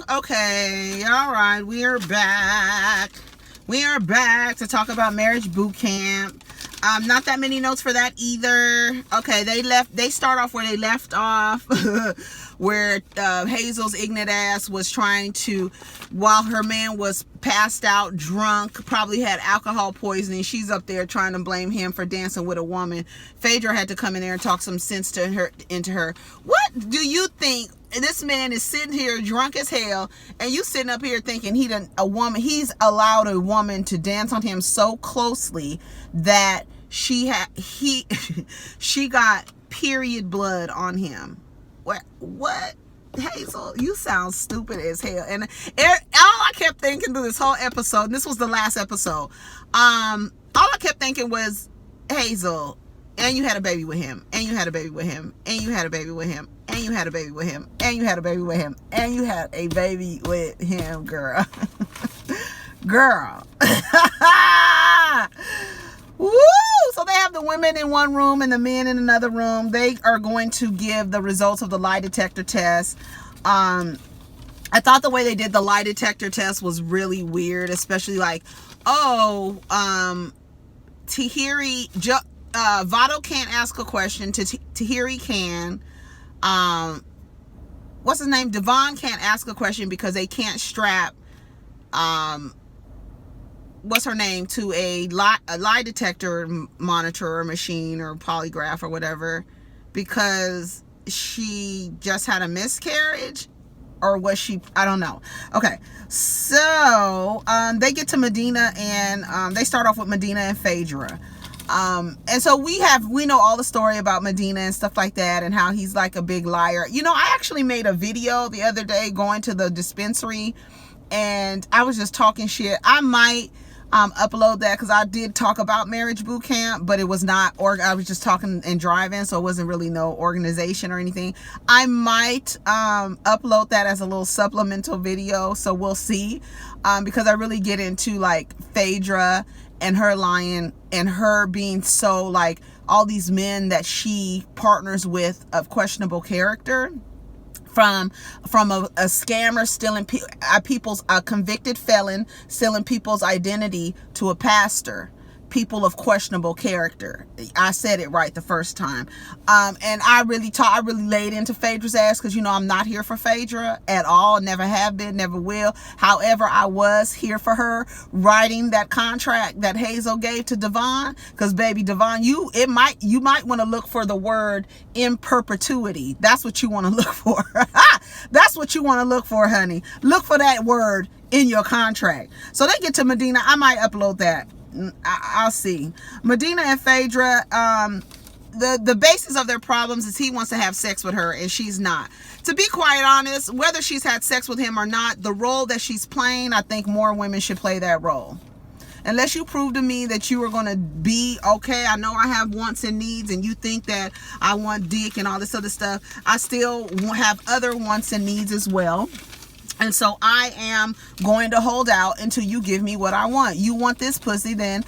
Okay, all right, we are back. We are back to talk about marriage boot camp. Not that many notes for that either. Okay, they start off where they left off, where Hazel's ignorant ass was trying to, while her man was passed out, drunk, probably had alcohol poisoning. She's up there trying to blame him for dancing with a woman. Phaedra had to come in there and talk some sense into her. What do you think? This man is sitting here drunk as hell, and you sitting up here thinking he's allowed a woman to dance on him so closely that she got period blood on him. What? Hazel, you sound stupid as hell. And all I kept thinking through this whole episode, and this was the last episode, all I kept thinking was, Hazel, and you had a baby with him, and you had a baby with him, and you had a baby with him, and you had a baby with him, and you had a baby with him, and you had a baby with him, girl. Girl. Woo! So they have the women in one room and the men in another room. They are going to give the results of the lie detector test. I thought the way they did the lie detector test was really weird, especially like, Tahiri, Vado can't ask a question. Tahiri can. What's his name? Devon can't ask a question because they can't strap what's her name to a lie detector monitor or machine or polygraph or whatever, because she just had a miscarriage, or was she? I don't know. Okay, so they get to Medina, and they start off with Medina and Phaedra. And so we know all the story about Medina and stuff like that, and how he's like a big liar. You know, I actually made a video the other day going to the dispensary, and I was just talking shit. I might upload that, because I did talk about marriage boot camp, but it was not, I was just talking and driving, so it wasn't really no organization or anything. I might upload that as a little supplemental video, so we'll see, because I really get into like Phaedra and her lying, and her being so like all these men that she partners with of questionable character, from a scammer stealing a convicted felon stealing people's identity, to a pastor, people of questionable character. I said it right the first time. And I really laid into Phaedra's ass, because you know I'm not here for Phaedra at all. Never have been, never will. However, I was here for her writing that contract that Hazel gave to Devon, because baby Devon, you might want to look for the word in perpetuity. That's what you want to look for. That's what you want to look for, honey. Look for that word in your contract. So they get to Medina. I might upload that. I'll see. Medina and Phaedra, the basis of their problems is he wants to have sex with her and she's not. To be quite honest, whether she's had sex with him or not, the role that she's playing, I think more women should play that role. Unless you prove to me that you are going to be, okay, I know I have wants and needs, and you think that I want dick and all this other stuff, I still have other wants and needs as well. And so I am going to hold out until you give me what I want. You want this pussy, then,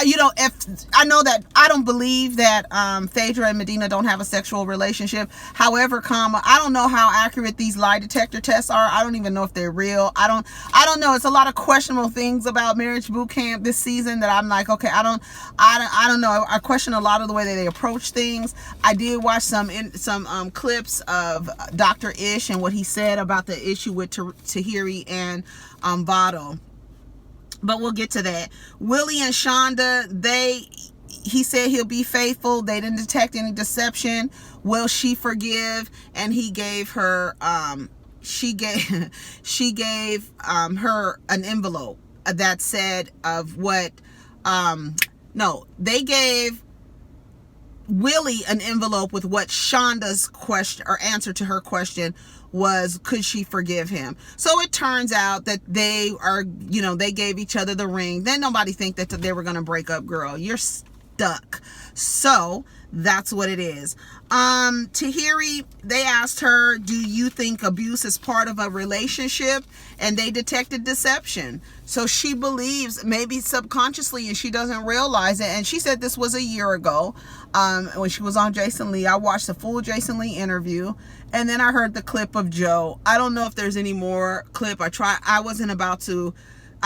you know, if I know that I don't believe that Phaedra and Medina don't have a sexual relationship. However, I don't know how accurate these lie detector tests are. I don't even know if they're real. I don't know. It's a lot of questionable things about marriage boot camp this season that I'm like, okay, I don't know. I question a lot of the way that they approach things. I did watch some clips of Dr. Ish and what he said about the issue with Tahiri and Vado, but we'll get to that. Willie and Shonda, he said he'll be faithful. They didn't detect any deception. Will she forgive? And he gave her she gave her an envelope that said of what they gave Willie an envelope with what Shonda's question or answer to her question was, could she forgive him? So it turns out that they gave each other the ring. Then nobody think that they were going to break up, girl. stuck. So that's what it is. Tahiri, they asked her, do you think abuse is part of a relationship? And they detected deception. So she believes, maybe subconsciously, and she doesn't realize it. And she said this was a year ago, when she was on Jason Lee. I watched the full Jason Lee interview, and then I heard the clip of Joe. I don't know if there's any more clip. I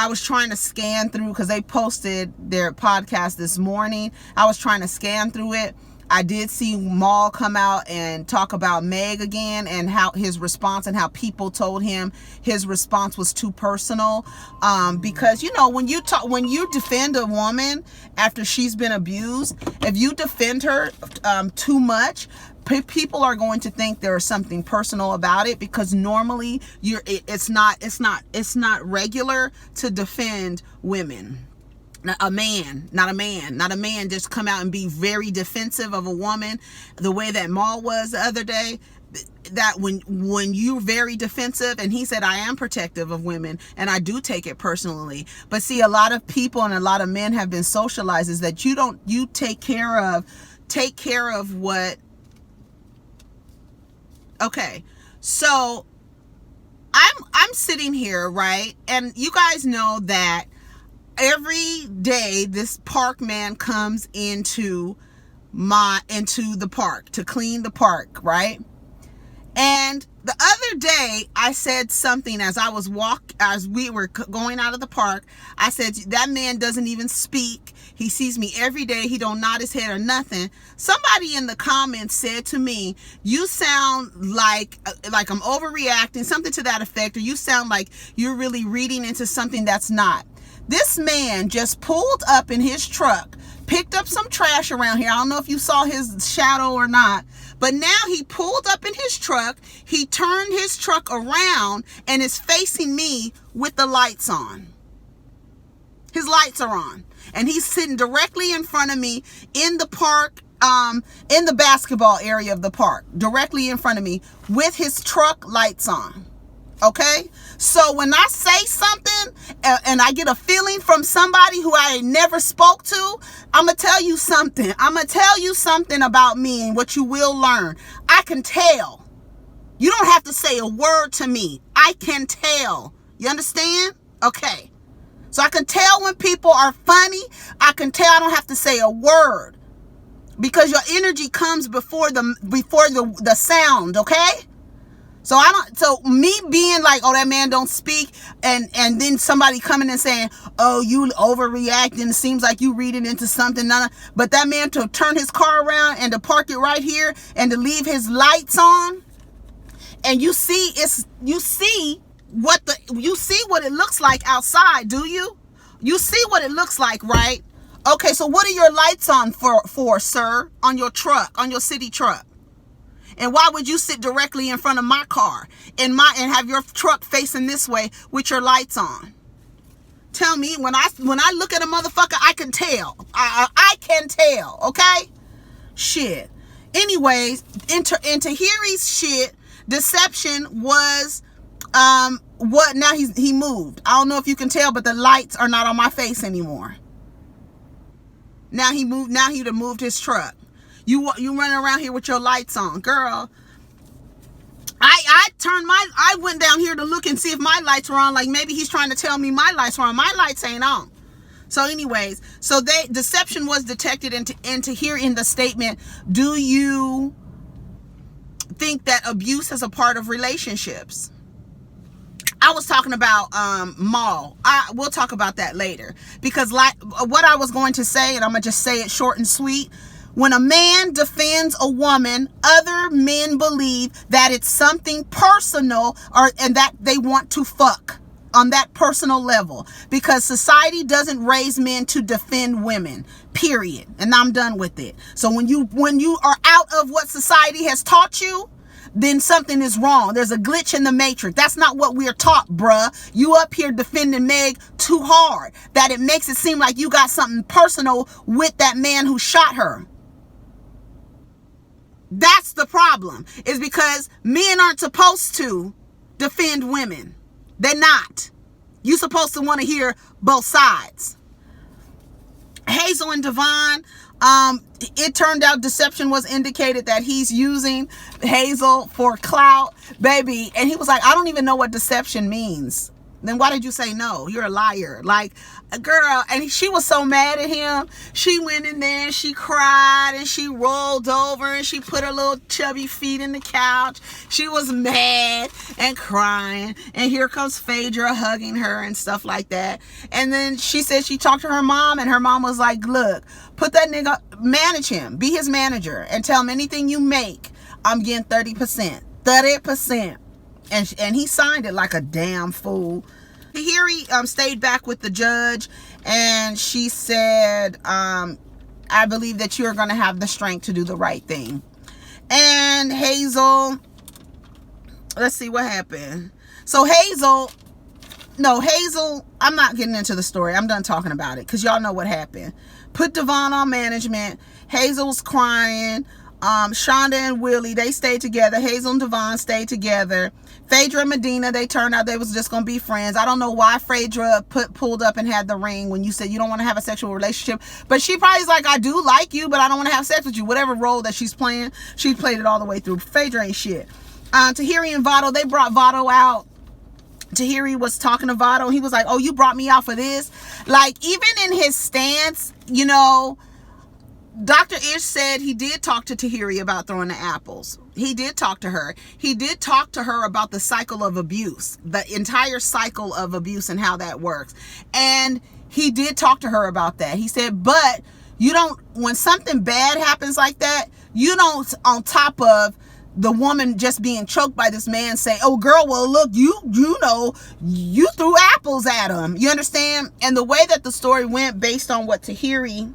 was trying to scan through, because they posted their podcast this morning. I was trying to scan through it. I did see Maul come out and talk about Meg again, and how his response, and how people told him his response was too personal. Because, you know, when you defend a woman after she's been abused, if you defend her too much, people are going to think there is something personal about it, because normally it's not regular to defend women. Not a man just come out and be very defensive of a woman the way that Maul was the other day. That when you're very defensive, and he said, I am protective of women and I do take it personally. But see, a lot of people and a lot of men have been socialized is that you take care of what. Okay, so I'm sitting here, right? And you guys know that every day this park man comes into the park to clean the park, right? And the other day I said something as we were going out of the park. I said, that man doesn't even speak. He sees me every day. He don't nod his head or nothing. Somebody in the comments said to me, you sound like I'm overreacting, something to that effect, or you sound like you're really reading into something that's not. This man just pulled up in his truck, picked up some trash around here. I don't know if you saw his shadow or not, but now he pulled up in his truck. He turned his truck around and is facing me with the lights on. His lights are on, and he's sitting directly in front of me in the park, in the basketball area of the park, directly in front of me with his truck lights on. Okay, so when I say something and I get a feeling from somebody who I never spoke to, I'm going to tell you something. I'm going to tell you something about me, and what you will learn. I can tell. You don't have to say a word to me. I can tell. You understand? Okay. So I can tell when people are funny. I can tell. I don't have to say a word, because your energy comes before the sound, okay? So me being like, oh, that man don't speak, and then somebody coming and saying, oh, you overreacting, it seems like you reading into something, but that man to turn his car around and to park it right here and to leave his lights on, and you see what it looks like outside, do you? You see what it looks like, right? Okay, so what are your lights on for, sir, on your truck, on your city truck? And why would you sit directly in front of my car and have your truck facing this way with your lights on? Tell me, when I look at a motherfucker, I can tell. I can tell, okay? Shit. Anyways, in Tahiri's shit, deception was what now he moved. I don't know if you can tell, but the lights are not on my face anymore. Now he done moved his truck. You running around here with your lights on, girl. I went down here to look and see if my lights were on. Like, maybe he's trying to tell me my lights were on. My lights ain't on. So anyways, deception was detected into here in the statement. Do you think that abuse is a part of relationships? I was talking about Maul. We'll talk about that later, because like what I was going to say, and I'm gonna just say it short and sweet. When a man defends a woman, other men believe that it's something personal, and that they want to fuck on that personal level, because society doesn't raise men to defend women, period. And I'm done with it. So when you are out of what society has taught you, then something is wrong. There's a glitch in the matrix. That's not what we're taught, bruh. You up here defending Meg too hard, that it makes it seem like you got something personal with that man who shot her. That's the problem, is because men aren't supposed to defend women. They're not. You're supposed to want to hear both sides. Hazel and Devon, it turned out deception was indicated, that he's using Hazel for clout, baby. And he was like, I don't even know what deception means. Then why did you say no? You're a liar. Like, girl, and she was so mad at him. She went in there and she cried and she rolled over and she put her little chubby feet in the couch. She was mad and crying. And here comes Phaedra hugging her and stuff like that. And then she said she talked to her mom, and her mom was like, look, put that nigga, manage him, be his manager, and tell him anything you make, I'm getting 30%. 30%. And he signed it like a damn fool. Tahiri stayed back with the judge, and she said, I believe that you're going to have the strength to do the right thing. And Hazel, let's see what happened. So Hazel, I'm not getting into the story. I'm done talking about it because y'all know what happened. Put Devon on management. Hazel's crying. Shonda and Willie, they stayed together. Hazel and Devon stayed together. Phaedra and Medina, they turned out they was just going to be friends. I don't know why Phaedra pulled up and had the ring when you said you don't want to have a sexual relationship. But she probably's like, I do like you, but I don't want to have sex with you. Whatever role that she's playing, she played it all the way through. Phaedra ain't shit. Tahiry and Votto, they brought Votto out. Tahiri was talking to Votto. He was like, oh, you brought me out for this? Like, even in his stance, you know, Dr. Ish said he did talk to Tahiri about throwing the apples. He did talk to her. He did talk to her about the cycle of abuse, the entire cycle of abuse and how that works. And he did talk to her about that. He said, but you don't, when something bad happens like that, you don't, on top of the woman just being choked by this man, say, oh girl, well look, you know, you threw apples at him. You understand? And the way that the story went based on what Tahiri,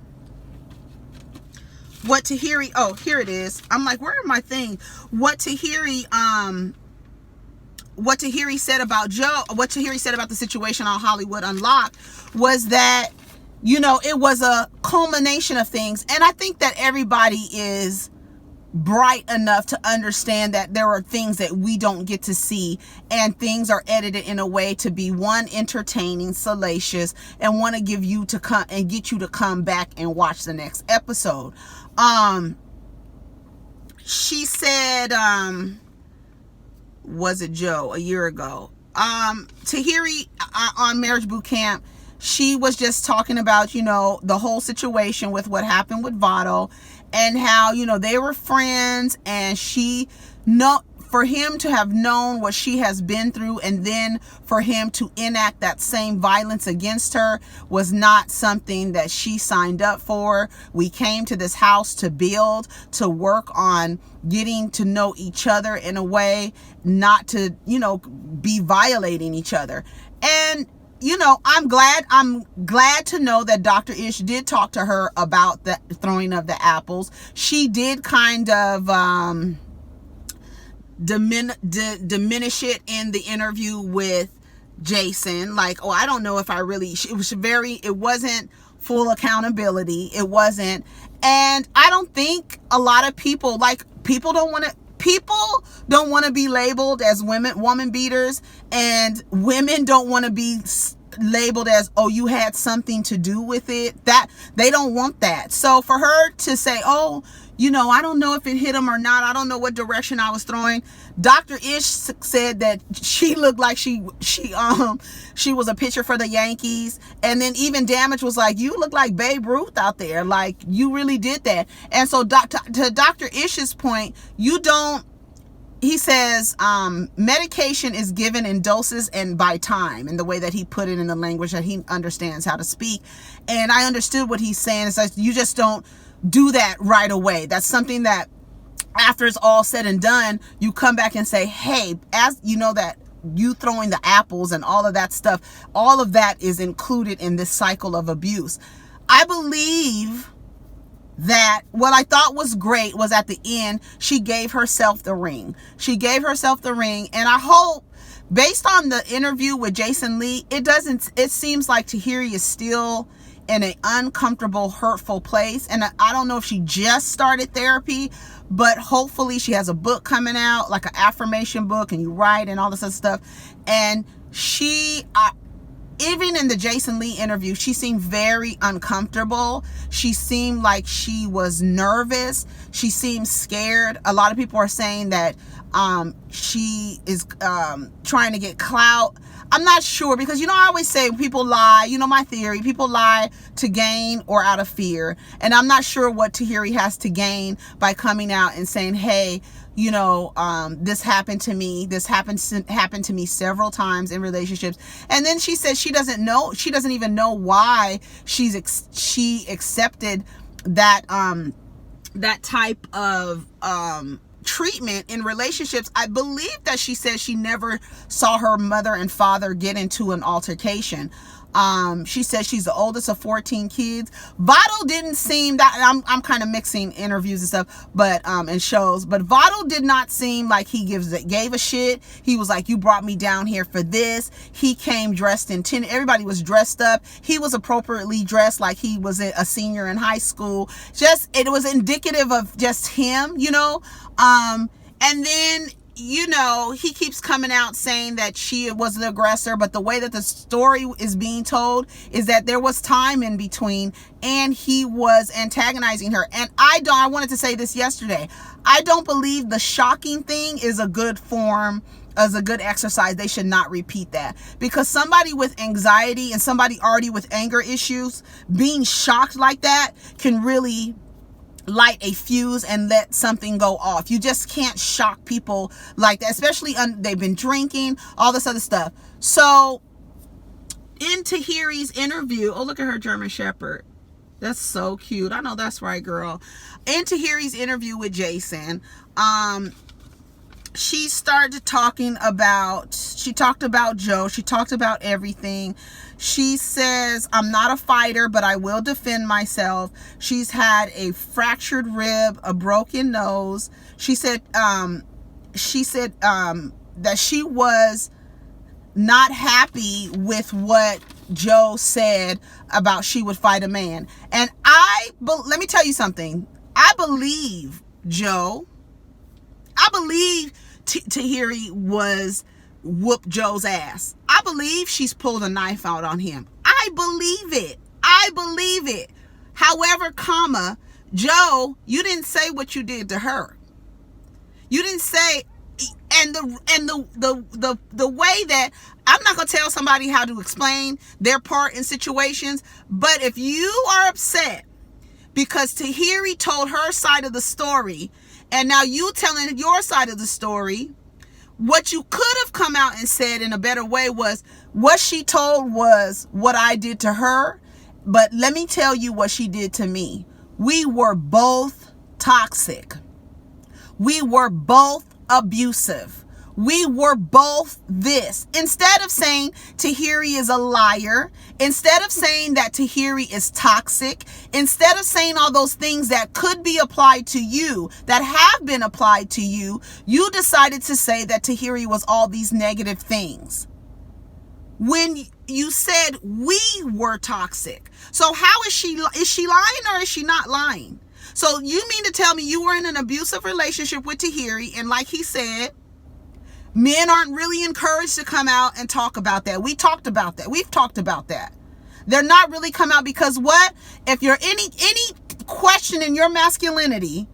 oh, here it is. I'm like, where are my thing? What Tahiri said about Joe, what Tahiri said about the situation on Hollywood Unlocked was that, you know, it was a culmination of things. And I think that everybody is bright enough to understand that there are things that we don't get to see, and things are edited in a way to be, one, entertaining, salacious, and want to give you to come and get you to come back and watch the next episode. She said, was it Joe a year ago? Tahiri on Marriage Boot Camp, she was just talking about, you know, the whole situation with what happened with Votto, and how, you know, they were friends, and for him to have known what she has been through, and then for him to enact that same violence against her, was not something that she signed up for. We came to this house to build, to work on getting to know each other in a way, not to, you know, be violating each other. And you know, I'm glad to know that Dr. Ish did talk to her about the throwing of the apples. She did kind of diminish it in the interview with Jason. Like, oh, I don't know if I really, it wasn't full accountability. It wasn't. And I don't think a lot of people, like, people don't want to be labeled as woman beaters, and women don't want to be labeled as, oh, you had something to do with it. That they don't want that. So for her to say, oh, you know, I don't know if it hit him or not, I don't know what direction I was throwing. Dr. Ish said that she looked like she was a pitcher for the Yankees. And then even Damage was like, you look like Babe Ruth out there. Like, you really did that. And so to Dr. Ish's point, he says, medication is given in doses and by time, in the way that he put it in the language that he understands how to speak. And I understood what he's saying. It's like, you just don't do that right away. That's something that after it's all said and done, you come back and say, hey, as you know, that you throwing the apples and all of that stuff, all of that is included in this cycle of abuse. I believe that what I thought was great was at the end, she gave herself the ring. She gave herself the ring. And I hope, based on the interview with Jason Lee, it seems like Tahiri is still in an uncomfortable, hurtful place. And I don't know if she just started therapy, but hopefully she has a book coming out, like an affirmation book, and you write and all this other stuff. And even in the Jason Lee interview, she seemed very uncomfortable. She seemed like she was nervous. She seemed scared. A lot of people are saying that she is trying to get clout. I'm not sure, because, I always say people lie. My theory, people lie to gain or out of fear. And I'm not sure what Tahiri has to gain by coming out and saying, hey, this happened to me. This happened to me several times in relationships. And then she said she doesn't even know why she accepted that that type of treatment in relationships. I believe that she said she never saw her mother and father get into an altercation. She said she's the oldest of 14 kids. Votto didn't seem that, I'm kind of mixing interviews and stuff, but and shows, but Votto did not seem like he gave a shit. He was like, you brought me down here for this. He came dressed in everybody was dressed up. He was appropriately dressed, like he was a senior in high school. It was indicative of just him, and then he keeps coming out saying that she was the aggressor, but the way that the story is being told is that there was time in between and he was antagonizing her. And I wanted to say this yesterday. I don't believe the shocking thing is a good form, as a good exercise. They should not repeat that, because somebody with anxiety and somebody already with anger issues being shocked like that can really light a fuse and let something go off. You just can't shock people like that, especially they've been drinking, all this other stuff. So in Tahiri's interview, oh, look at her German Shepherd. That's so cute. I know that's right, girl. In Tahiri's interview with Jason, she started talking about, she talked about Joe. She talked about everything. She says, I'm not a fighter, but I will defend myself. She's had a fractured rib, a broken nose. She said that she was not happy with what Joe said about she would fight a man. And let me tell you something. I believe Joe. I believe Tahiri was whooped Joe's ass. I believe she's pulled a knife out on him. I believe it. However, Joe, you didn't say what you did to her. You didn't say, and the way that, I'm not gonna tell somebody how to explain their part in situations, but if you are upset because Tahiri told her side of the story, and now you telling your side of the story, what you could have come out and said in a better way was, what she told was what I did to her, but let me tell you what she did to me. We were both toxic. We were both abusive. We were both this. Instead of saying Tahiri is a liar, instead of saying that Tahiri is toxic, instead of saying all those things that could be applied to you, that have been applied to you, you decided to say that Tahiri was all these negative things. When you said we were toxic. So how is she lying or is she not lying? So you mean to tell me you were in an abusive relationship with Tahiri, and like he said, men aren't really encouraged to come out and talk about that. We've talked about that. They're not really come out because what? If you're any question in your masculinity,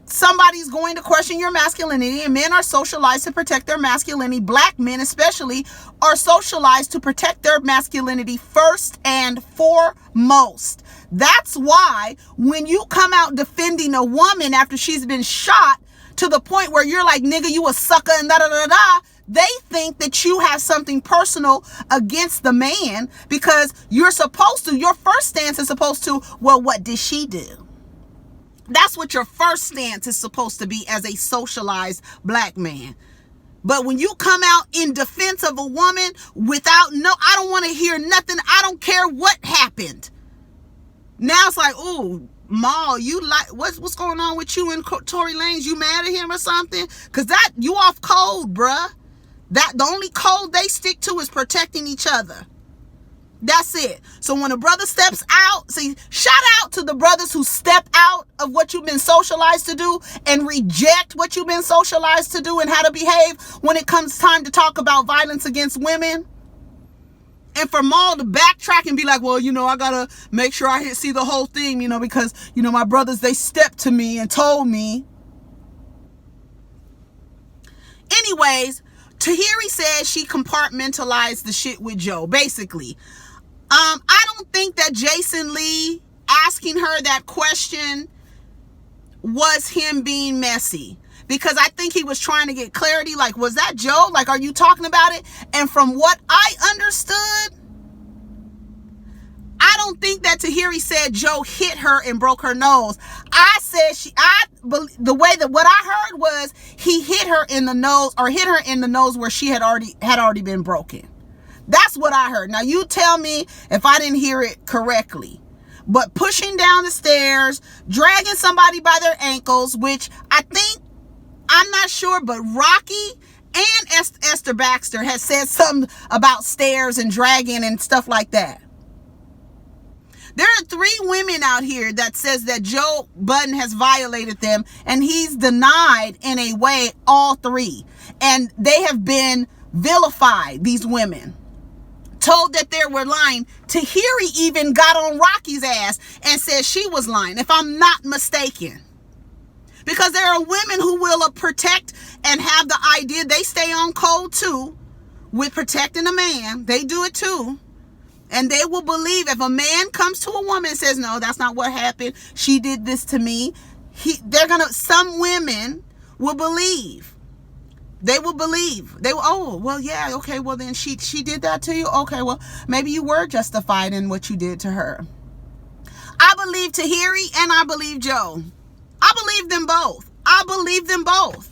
somebody's going to question your masculinity, and men are socialized to protect their masculinity. Black men especially are socialized to protect their masculinity first and foremost. That's why when you come out defending a woman after she's been shot, to the point where you're like, nigga, you a sucker and da-da-da-da, they think that you have something personal against the man, because your first stance is supposed to, well, what did she do? That's what your first stance is supposed to be as a socialized black man. But when you come out in defense of a woman I don't want to hear nothing. I don't care what happened. Now it's like, ooh, Maul, you like what's going on with you and Tory Lanez? You mad at him or something? Cause that you off code, bruh. That the only code they stick to is protecting each other. That's it. So when a brother steps out, see, shout out to the brothers who step out of what you've been socialized to do and reject what you've been socialized to do and how to behave when it comes time to talk about violence against women. And for Maul to backtrack and be like, well, I gotta make sure I see the whole thing, because, my brothers, they stepped to me and told me. Anyways, Tahiri says she compartmentalized the shit with Joe, basically. I don't think that Jason Lee asking her that question was him being messy, because I think he was trying to get clarity. Like, was that Joe? Like, are you talking about it? And from what I understood, I don't think that Tahiri said Joe hit her and broke her nose. The way that what I heard was he hit her in the nose, or hit her in the nose where she had already been broken. That's what I heard. Now you tell me if I didn't hear it correctly. But pushing down the stairs, dragging somebody by their ankles, which I think, I'm not sure, but Rocky and Esther Baxter has said something about stairs and dragging and stuff like that. There are 3 women out here that says that Joe Budden has violated them, and he's denied in a way all 3. And they have been vilified, these women. Told that they were lying. Tahiri even got on Rocky's ass and said she was lying, if I'm not mistaken. Because there are women who will protect and have the idea, they stay on code too, with protecting a man. They do it too. And they will believe if a man comes to a woman and says, no, that's not what happened, she did this to me, some women will believe. They will believe. They will, oh, well, yeah, okay, well, then she did that to you? Okay, well, maybe you were justified in what you did to her. I believe Tahiri and I believe Joe. I believe them both. I believe them both.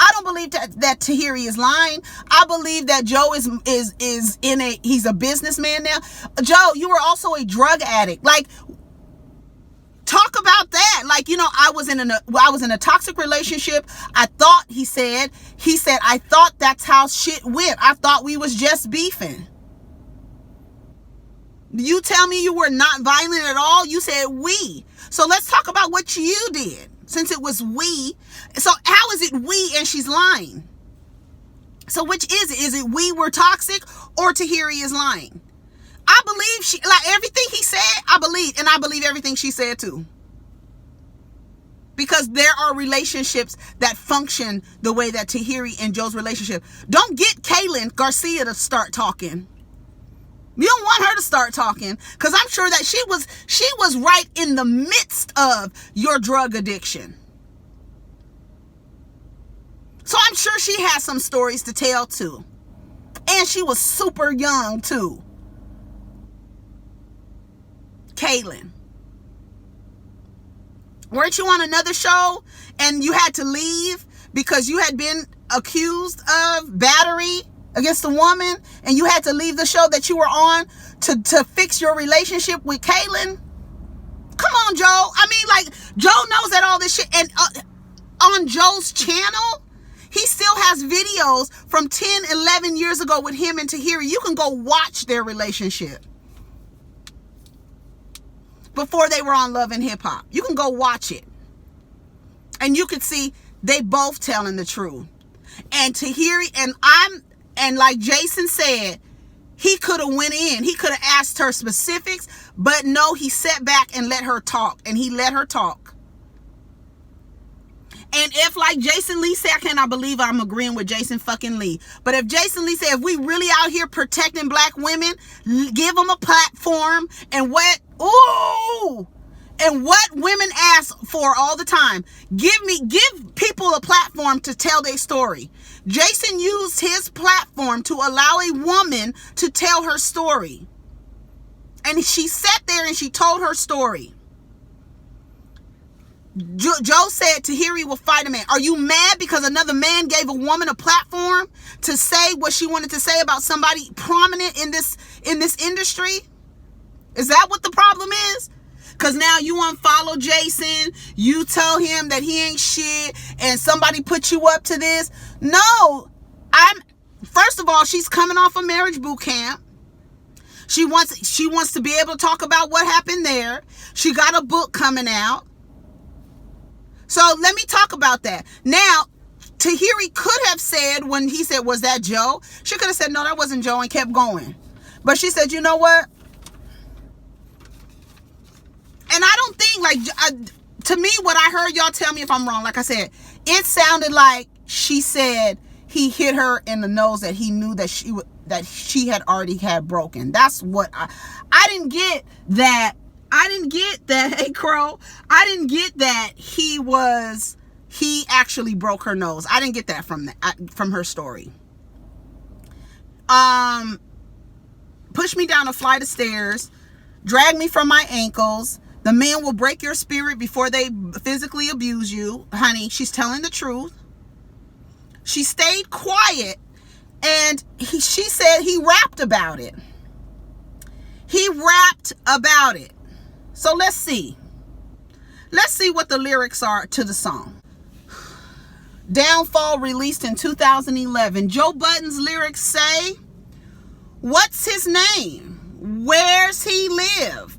I don't believe that Tahiri is lying. I believe that Joe he's a businessman now. Joe, you were also a drug addict. Like, talk about that. Like, I was in a toxic relationship. He said, I thought that's how shit went. I thought we was just beefing. You tell me you were not violent at all? You said we. So let's talk about what you did. Since it was we. So how is it we and she's lying? So which is it? Is it we were toxic or Tahiri is lying? I believe everything he said, I believe. And I believe everything she said too. Because there are relationships that function the way that Tahiri and Joe's relationship. Don't get Kaylin Garcia to start talking. You don't want her to start talking, because I'm sure that she was right in the midst of your drug addiction. So I'm sure she has some stories to tell too. And she was super young too. Kaylin. Weren't you on another show and you had to leave because you had been accused of battery against a woman, and you had to leave the show that you were on to fix your relationship with Kaylin? Come on, Joe. I mean, like, Joe knows that all this shit. And on Joe's channel, he still has videos from 10, 11 years ago with him and Tahiri. You can go watch their relationship before they were on Love and Hip Hop. You can go watch it. And you can see they both telling the truth. And Tahiri and like Jason said, he could have went in. He could have asked her specifics, but no, he sat back and let her talk. And he let her talk. And if, like Jason Lee said, I cannot believe I'm agreeing with Jason fucking Lee. But if Jason Lee said, if we really out here protecting black women, give them a platform, and what women ask for all the time, give people a platform to tell their story. Jason used his platform to allow a woman to tell her story. And she sat there and she told her story. Joe said Tahiri will fight a man. Are you mad because another man gave a woman a platform to say what she wanted to say about somebody prominent in this industry? Is that what the problem is? Because now you unfollow Jason, you tell him that he ain't shit, and somebody put you up to this. No, first of all, she's coming off a marriage boot camp. She wants to be able to talk about what happened there. She got a book coming out. So let me talk about that. Now, Tahiri could have said, when he said, was that Joe? She could have said, no, that wasn't Joe, and kept going. But she said, you know what? And I don't think, like, to me, what I heard, y'all tell me if I'm wrong. Like I said, it sounded like she said he hit her in the nose that he knew that she had already had broken. That's what I didn't get that. I didn't get that. Hey, Crow. I didn't get that he actually broke her nose. I didn't get that from her story. Push me down a flight of stairs, drag me from my ankles. The men will break your spirit before they physically abuse you. Honey, she's telling the truth. She stayed quiet, and she said he rapped about it. He rapped about it. So let's see. Let's see what the lyrics are to the song. Downfall, released in 2011. Joe Budden's lyrics say, what's his name? Where's he live?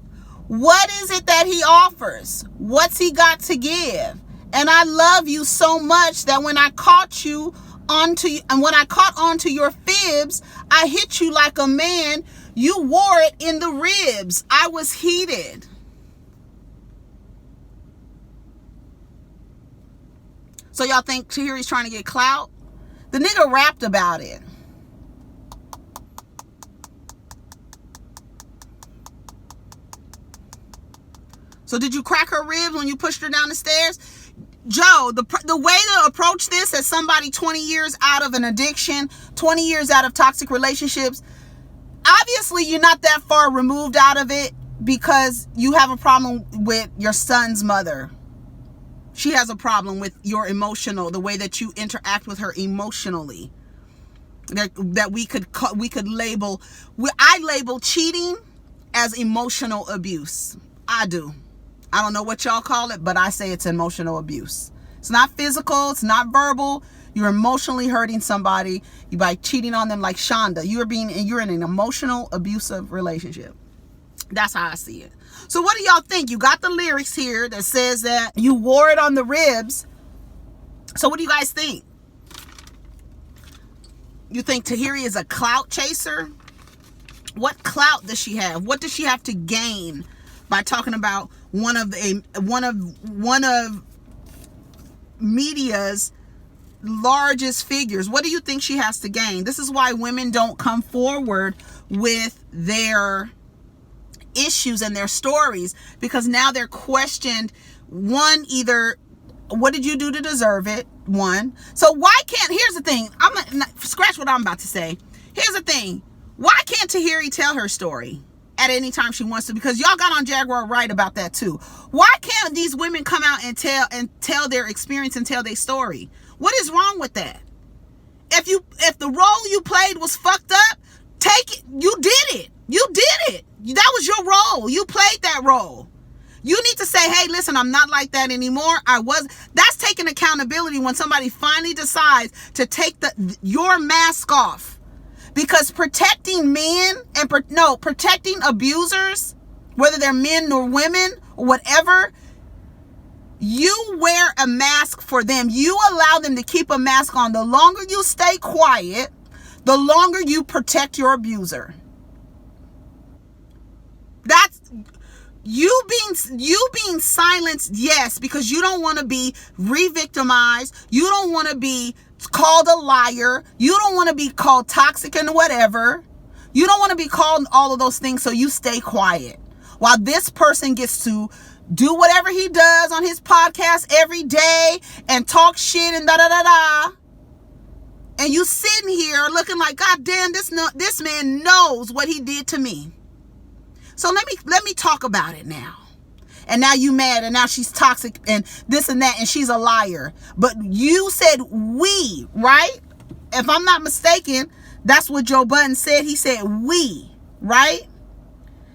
What is it that he offers? What's he got to give? And I love you so much that when I caught onto your fibs, I hit you like a man. You wore it in the ribs. I was heated. So y'all think Tahiri's trying to get clout? The nigga rapped about it. So did you crack her ribs when you pushed her down the stairs? Joe, the way to approach this as somebody 20 years out of an addiction, 20 years out of toxic relationships, obviously you're not that far removed out of it because you have a problem with your son's mother. She has a problem with your the way that you interact with her emotionally. That we could label, I label cheating as emotional abuse. I do. I don't know what y'all call it, but I say it's emotional abuse. It's not physical. It's not verbal. You're emotionally hurting somebody by cheating on them like Shonda. You're in an emotional abusive relationship. That's how I see it. So what do y'all think? You got the lyrics here that says that you wore it on the ribs. So what do you guys think? You think Tahiri is a clout chaser? What clout does she have? What does she have to gain by talking about one of media's largest figures? What do you think she has to gain? This is why women don't come forward with their issues and their stories, because now they're questioned. One, either what did you do to deserve it? One. So why can't, here's the thing, I'm gonna scratch what I'm about to say. Here's the thing. Why can't Tahiri tell her story at any time she wants to? Because y'all got on Jaguar right about that too. Why can't these women come out and tell their experience and tell their story? What is wrong with that? If the role you played was fucked up, take it. You did it. You did it. That was your role. You played that role. You need to say, hey, listen, I'm not like that anymore. That's taking accountability when somebody finally decides to take your mask off. Because protecting men and protecting abusers, whether they're men or women or whatever, you wear a mask for them. You allow them to keep a mask on. The longer you stay quiet, the longer you protect your abuser. That's you being silenced, yes, because you don't want to be re-victimized. You don't want to be called a liar. You don't want to be called toxic and whatever. You don't want to be called all of those things, so you stay quiet. While this person gets to do whatever he does on his podcast every day and talk shit and da-da-da-da. And you sitting here looking like, God damn, this man knows what he did to me. So let me talk about it now. And now you mad, and now she's toxic and this and that, and she's a liar. But you said we, right? If I'm not mistaken, that's what Joe Budden said. He said we, right?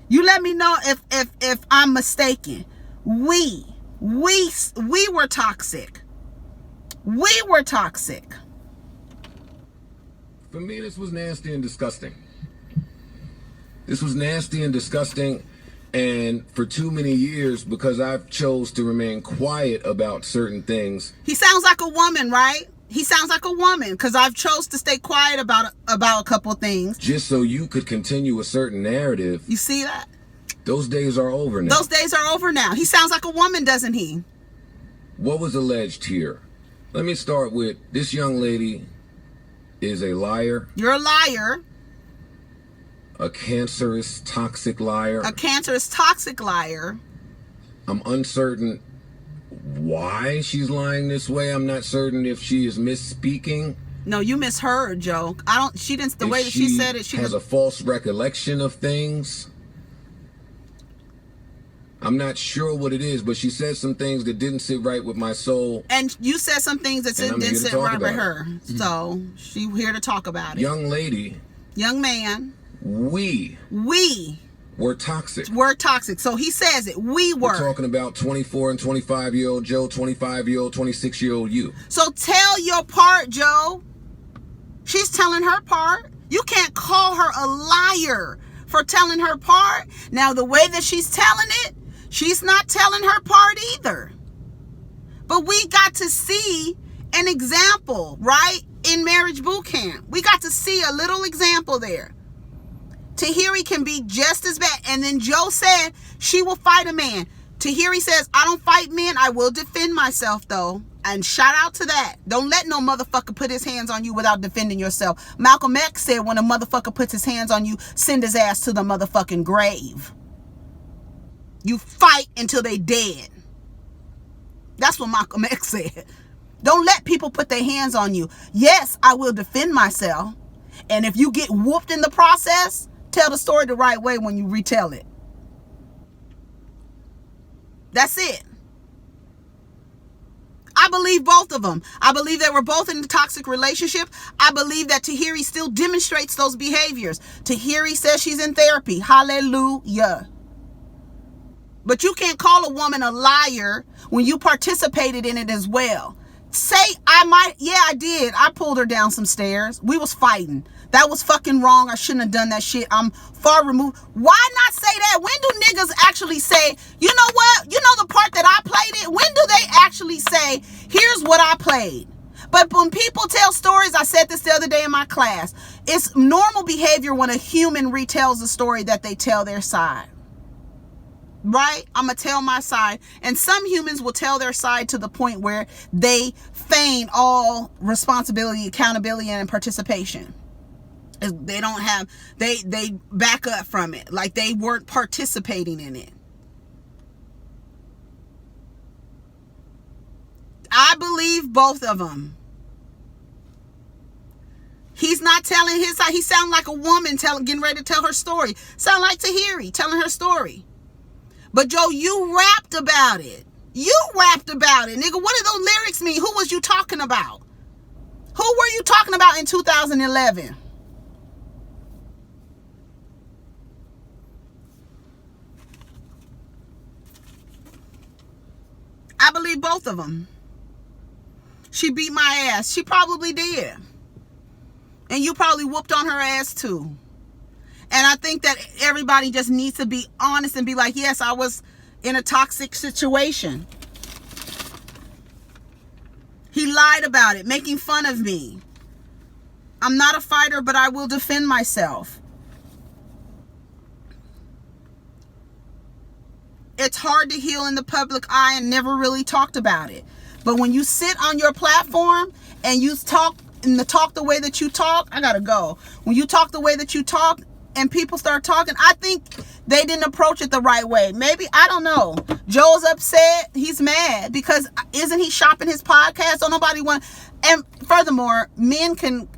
You let me know if I'm mistaken. We were toxic. We were toxic. For me, this was nasty and disgusting. This was nasty and disgusting, and for too many years, because I've chose to remain quiet about certain things. He sounds like a woman, right? He sounds like a woman, because I've chose to stay quiet about a couple of things. Just so you could continue a certain narrative. You see that? Those days are over now. Those days are over now. He sounds like a woman, doesn't he? What was alleged here? Let me start with, this young lady is a liar. You're a liar. A cancerous, toxic liar. A cancerous, toxic liar. I'm uncertain why she's lying this way. I'm not certain if she is misspeaking. No, you misheard, Joe. She didn't, the way that she said it, she has a false recollection of things. I'm not sure what it is, but she said some things that didn't sit right with my soul. And you said some things that didn't sit right with her. So she's here to talk about it. Young lady. Young man. We were toxic. We're toxic. So he says it. We're talking about 24 and 25-year-old Joe, 25-year-old, 26-year-old you. So tell your part, Joe. She's telling her part. You can't call her a liar for telling her part. Now, the way that she's telling it, she's not telling her part either. But we got to see an example, right? In marriage boot camp. We got to see a little example there. Tahiri can be just as bad. And then Joe said she will fight a man. Tahiri says, I don't fight men. I will defend myself, though. And shout out to that. Don't let no motherfucker put his hands on you without defending yourself. Malcolm X said when a motherfucker puts his hands on you, send his ass to the motherfucking grave. You fight until they dead. That's what Malcolm X said. Don't let people put their hands on you. Yes, I will defend myself. And if you get whooped in the process, tell the story the right way when you retell it. That's it. I believe both of them. I believe they were both in a toxic relationship. I believe that Tahiri still demonstrates those behaviors. Tahiri says she's in therapy. Hallelujah. But you can't call a woman a liar when you participated in it as well. Say, I did. I pulled her down some stairs. We was fighting. That was fucking wrong. I shouldn't have done that shit. I'm far removed. Why not say that? When do niggas actually say, you know what? You know the part that I played it? When do they actually say, here's what I played? But when people tell stories, I said this the other day in my class, it's normal behavior when a human retells a story that they tell their side. Right? I'm going to tell my side. And some humans will tell their side to the point where they feign all responsibility, accountability, and participation. They don't have, they back up from it. Like they weren't participating in it. I believe both of them. He's not telling his side. He sounds like a woman getting ready to tell her story. Sound like Tahiri telling her story. But Joe, you rapped about it. You rapped about it, nigga. What did those lyrics mean? Who was you talking about? Who were you talking about in 2011? I believe both of them. She beat my ass. She probably did. And you probably whooped on her ass too. And I think that everybody just needs to be honest and be like, yes, I was in a toxic situation. He lied about it, making fun of me. I'm not a fighter, but I will defend myself. It's hard to heal in the public eye and never really talked about it. But when you sit on your platform and you talk the way that you talk, I gotta go. When you talk the way that you talk, and people start talking, I think they didn't approach it the right way. Maybe, I don't know. Joe's upset. He's mad because isn't he shopping his podcast? Don't nobody want. And furthermore, men can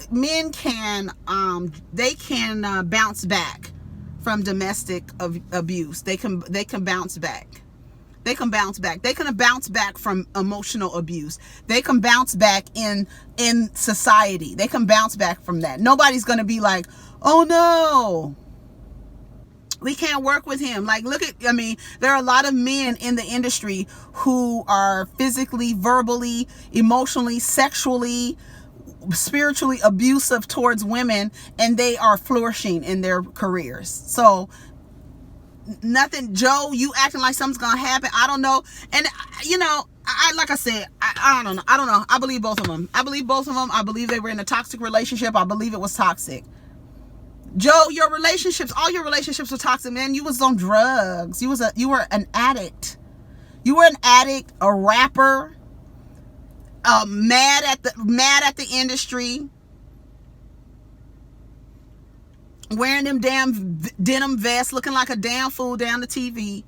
bounce back from domestic abuse. They can bounce back. They can bounce back. They can bounce back from emotional abuse. They can bounce back in society. They can bounce back from that. Nobody's going to be like, oh no, we can't work with him. Like, there are a lot of men in the industry who are physically, verbally, emotionally, sexually, spiritually abusive towards women, and they are flourishing in their careers. So nothing, Joe, you acting like something's gonna happen. I don't know. And like I said, I don't know. I don't know. I believe both of them. I believe both of them. I believe they were in a toxic relationship. I believe it was toxic. Joe, your relationships, all your relationships were toxic, man. You was on drugs. You were an addict. You were an addict, a rapper, mad at the industry, wearing them damn denim vests, looking like a damn fool down the TV,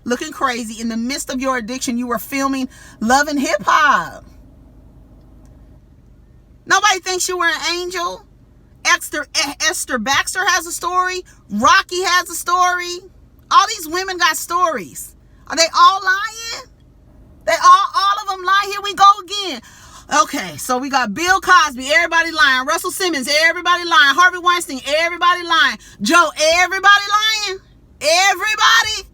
looking crazy. In the midst of your addiction, you were filming Love and Hip Hop. Nobody thinks you were an angel. Esther Baxter has a story. Rocky has a story. All these women got stories. Are they all lying? They all of them lie. Here we go again. Okay, so we got Bill Cosby, everybody lying. Russell Simmons, everybody lying. Harvey Weinstein, everybody lying. Joe, everybody lying. Everybody.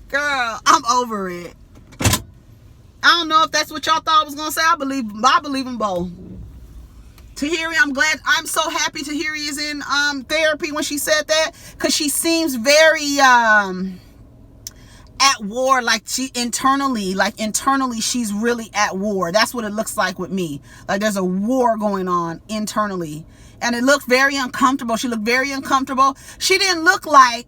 Girl, I'm over it. I don't know if that's what y'all thought I was gonna say. I believe them both. Tahiri, I'm so happy Tahiri is in therapy when she said that, because she seems very at war, like internally she's really at war. That's what it looks like with me. Like there's a war going on internally. And it looked very uncomfortable. She looked very uncomfortable. She looked like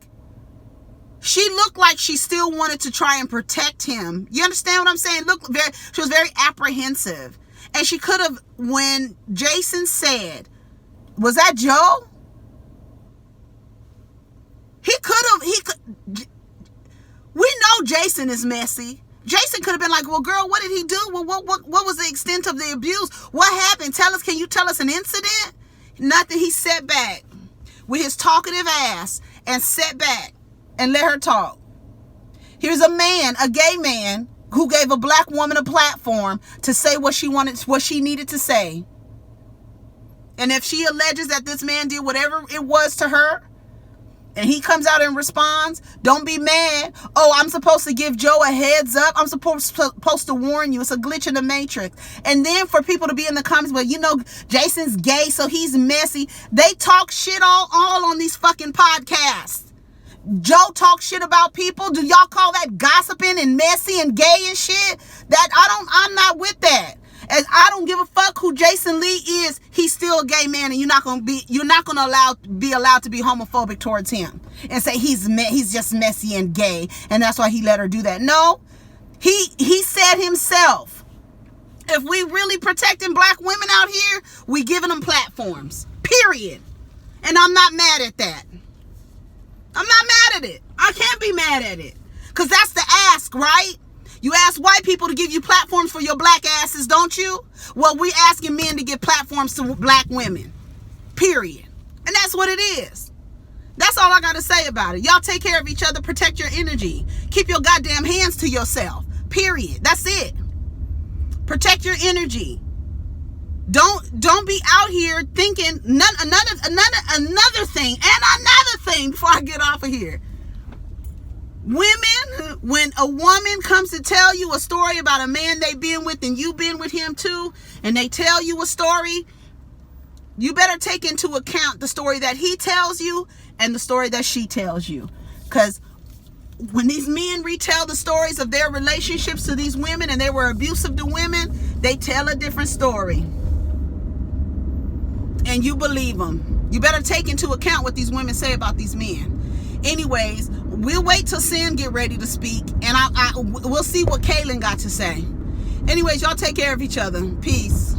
she still wanted to try and protect him. You understand what I'm saying? She was very apprehensive. And she could have, when Jason said, was that Joe? We know Jason is messy. Jason could have been like, well, girl, what did he do? Well, what was the extent of the abuse? What happened? Can you tell us an incident? Nothing. He sat back with his talkative ass and sat back and let her talk. Here's a gay man, who gave a black woman a platform to say what she needed to say. And if she alleges that this man did whatever it was to her, and he comes out and responds, don't be mad. Oh, I'm supposed to give Joe a heads up. I'm supposed to warn you. It's a glitch in the matrix. And then for people to be in the comments, well, Jason's gay, so he's messy. They talk shit all on these fucking podcasts. Joe talks shit about people. Do y'all call that gossiping and messy and gay and shit? I'm not with that. As I don't give a fuck who Jason Lee is, he's still a gay man, and you're not gonna be allowed to be homophobic towards him and say he's just messy and gay, and that's why he let her do that. No, he said himself, if we really protecting black women out here, we giving them platforms. Period. And I'm not mad at that. I'm not mad at it. I can't be mad at it, because that's the ask, right? You ask white people to give you platforms for your black asses, don't you? Well, we asking men to give platforms to black women. Period. And that's what it is. That's all I got to say about it. Y'all take care of each other. Protect your energy. Keep your goddamn hands to yourself. Period. That's it. Protect your energy. Don't be out here thinking another thing before I get off of here. Women, when a woman comes to tell you a story about a man they've been with and you've been with him too, and they tell you a story, you better take into account the story that he tells you and the story that she tells you. Because when these men retell the stories of their relationships to these women and they were abusive to women, they tell a different story. And you believe them. You better take into account what these women say about these men. Anyways, we'll wait till Sin get ready to speak, and we'll see what Kaylin got to say. Anyways, y'all take care of each other. Peace.